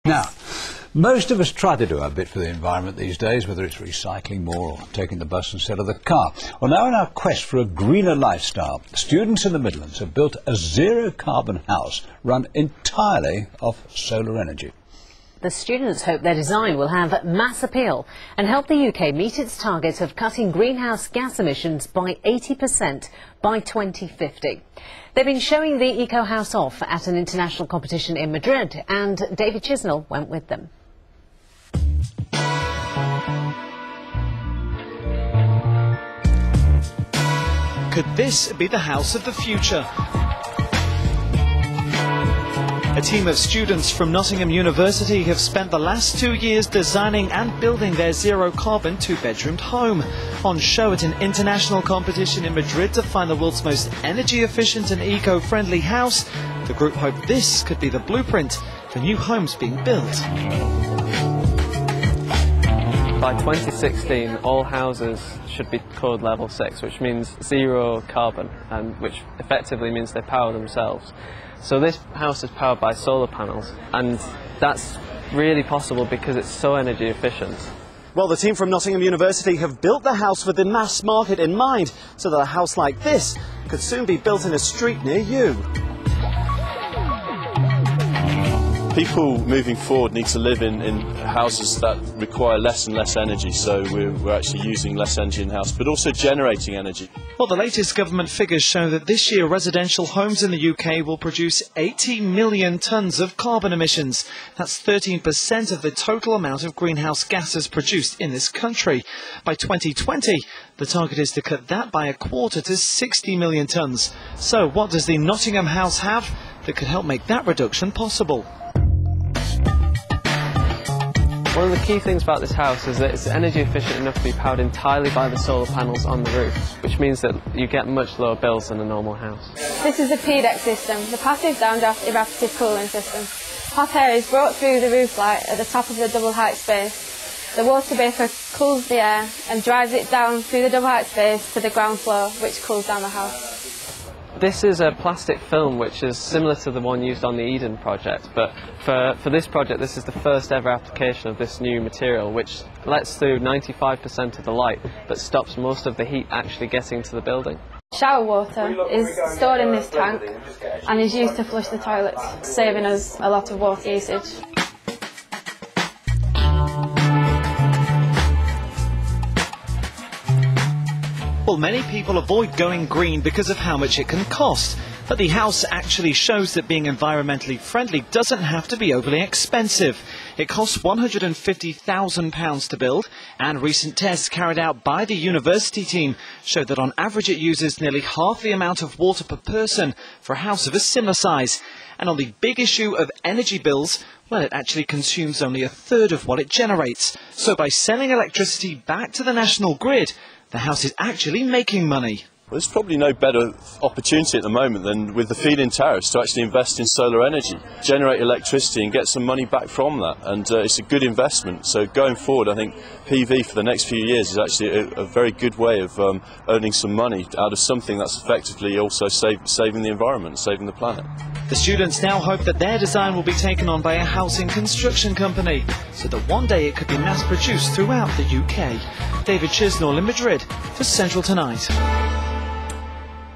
Now, most of us try to do our bit for the environment these days, whether it's recycling more or taking the bus instead of the car. Well, now in our quest for a greener lifestyle, students in the Midlands have built a zero-carbon house run entirely off solar energy. The students hope their design will have mass appeal and help the UK meet its target of cutting greenhouse gas emissions by 80% by 2050. They've been showing the Eco House off at an international competition in Madrid, and David Chisnell went with them. Could this be the house of the future? A team of students from Nottingham University have spent the last 2 years designing and building their zero-carbon two-bedroomed home. On show at an international competition in Madrid to find the world's most energy-efficient and eco-friendly house, the group hope this could be the blueprint for new homes being built. By 2016, all houses should be code level 6, which means zero carbon, and which effectively means they power themselves. So this house is powered by solar panels, and that's really possible because it's so energy efficient. Well, the team from Nottingham University have built the house with the mass market in mind, so that a house like this could soon be built in a street near you. People moving forward need to live in houses that require less and less energy, so we're actually using less energy in the house, but also generating energy. Well, the latest government figures show that this year residential homes in the UK will produce 80 million tonnes of carbon emissions. That's 13% of the total amount of greenhouse gases produced in this country. By 2020, the target is to cut that by a quarter to 60 million tonnes. So what does the Nottingham House have that could help make that reduction possible? One of the key things about this house is that it's energy efficient enough to be powered entirely by the solar panels on the roof, which means that you get much lower bills than a normal house. This is the PDEC system, the passive downdraft evaporative cooling system. Hot air is brought through the roof light at the top of the double height space. The water vapour cools the air and drives it down through the double height space to the ground floor, which cools down the house. This is a plastic film which is similar to the one used on the Eden project, but for this project this is the first ever application of this new material, which lets through 95% of the light but stops most of the heat actually getting to the building. Shower water is stored in this tank and is used to flush the toilets, saving us a lot of water usage. Well, many people avoid going green because of how much it can cost, but the house actually shows that being environmentally friendly doesn't have to be overly expensive. It costs £150,000 to build, and recent tests carried out by the university team show that on average it uses nearly half the amount of water per person for a house of a similar size. And on the big issue of energy bills, well, it actually consumes only a third of what it generates. So by selling electricity back to the national grid, the house is actually making money. Well, there's probably no better opportunity at the moment than with the feed-in tariffs to actually invest in solar energy, generate electricity and get some money back from that, and it's a good investment. So going forward, I think PV for the next few years is actually a very good way of earning some money out of something that's effectively also saving the environment, saving the planet. The students now hope that their design will be taken on by a housing construction company, so that one day it could be mass-produced throughout the UK. David Chisnell in Madrid for Central Tonight.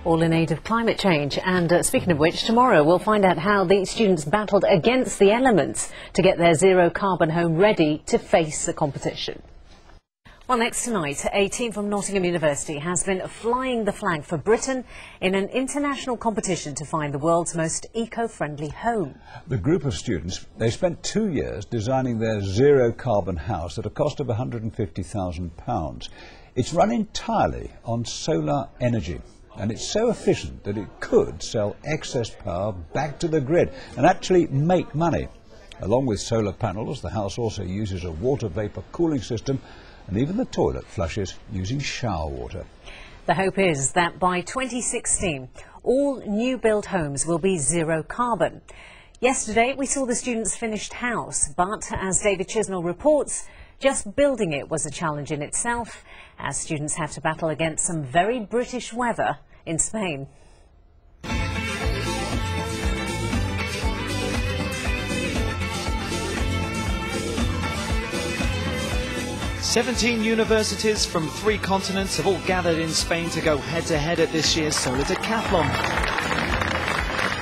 All in aid of climate change. And speaking of which, tomorrow we'll find out how the students battled against the elements to get their zero-carbon home ready to face the competition. Well, next tonight, a team from Nottingham University has been flying the flag for Britain in an international competition to find the world's most eco-friendly home. The group of students, they spent 2 years designing their zero-carbon house at a cost of £150,000. It's run entirely on solar energy, and it's so efficient that it could sell excess power back to the grid and actually make money. Along with solar panels, the house also uses a water vapour cooling system, and even the toilet flushes using shower water. The hope is that by 2016, all new build homes will be zero carbon. Yesterday, we saw the students' finished house, but as David Chisnell reports, just building it was a challenge in itself, as students have to battle against some very British weather in Spain. 17 universities from 3 continents have all gathered in Spain to go head-to-head at this year's solar decathlon.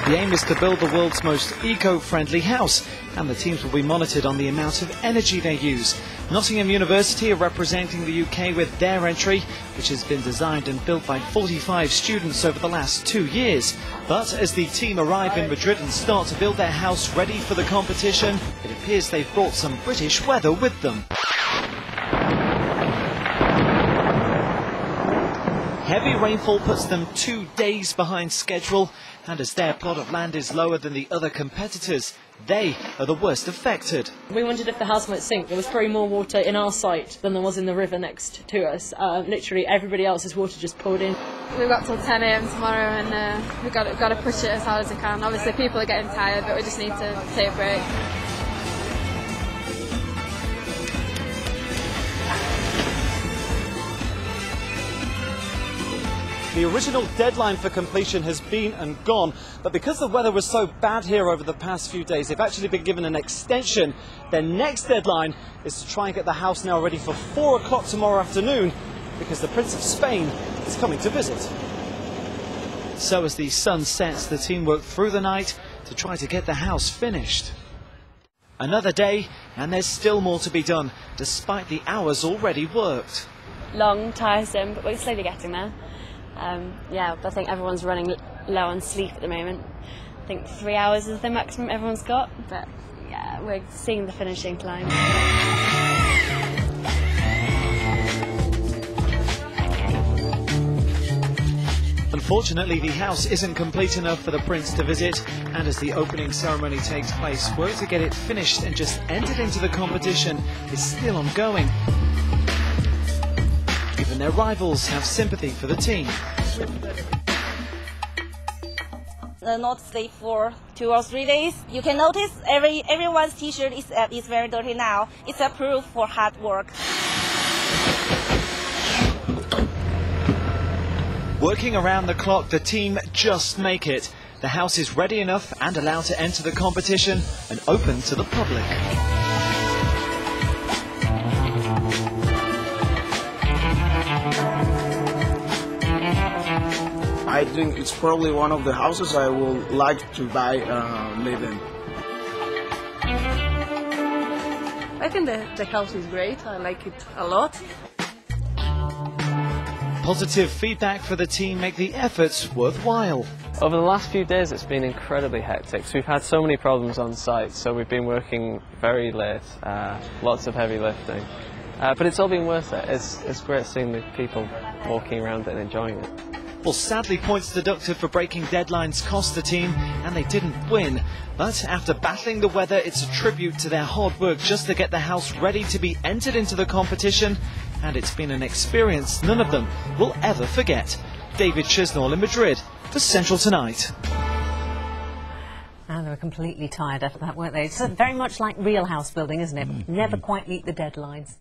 The aim is to build the world's most eco-friendly house, and the teams will be monitored on the amount of energy they use. Nottingham University are representing the UK with their entry, which has been designed and built by 45 students over the last 2 years. But as the team arrive in Madrid and start to build their house ready for the competition, it appears they've brought some British weather with them. Heavy rainfall puts them 2 days behind schedule, and as their plot of land is lower than the other competitors, they are the worst affected. We wondered if the house might sink. There was probably more water in our site than there was in the river next to us. Literally everybody else's water just poured in. We've got till 10 AM tomorrow, and we've got to push it as hard as we can. Obviously people are getting tired, but we just need to take a break. The original deadline for completion has been and gone, but because the weather was so bad here over the past few days, they've actually been given an extension. Their next deadline is to try and get the house now ready for 4 o'clock tomorrow afternoon, because the Prince of Spain is coming to visit. So as the sun sets, the team work through the night to try to get the house finished. Another day, and there's still more to be done, despite the hours already worked. Long, tiresome, but we're slowly getting there. Yeah, I think everyone's running low on sleep at the moment. I think 3 hours is the maximum everyone's got, but yeah, we're seeing the finishing line. Unfortunately, the house isn't complete enough for the Prince to visit, and as the opening ceremony takes place, work to get it finished and just entered into the competition is still ongoing. Even their rivals have sympathy for the team. Not stay for 2 or 3 days. You can notice everyone's t-shirt is very dirty now. It's a proof for hard work. Working around the clock, the team just make it. The house is ready enough and allowed to enter the competition and open to the public. I think it's probably one of the houses I would like to buy and live in. I think the house is great. I like it a lot. Positive feedback for the team make the efforts worthwhile. Over the last few days it's been incredibly hectic. So we've had so many problems on site, so we've been working very late, lots of heavy lifting. But it's all been worth it. It's great seeing the people walking around it and enjoying it. Well, sadly, points deducted for breaking deadlines cost the team, and they didn't win. But after battling the weather, it's a tribute to their hard work just to get the house ready to be entered into the competition, and it's been an experience none of them will ever forget. David Chisnall in Madrid for Central Tonight. And they were completely tired after that, weren't they? It's very much like real house building, isn't it? Never quite meet the deadlines.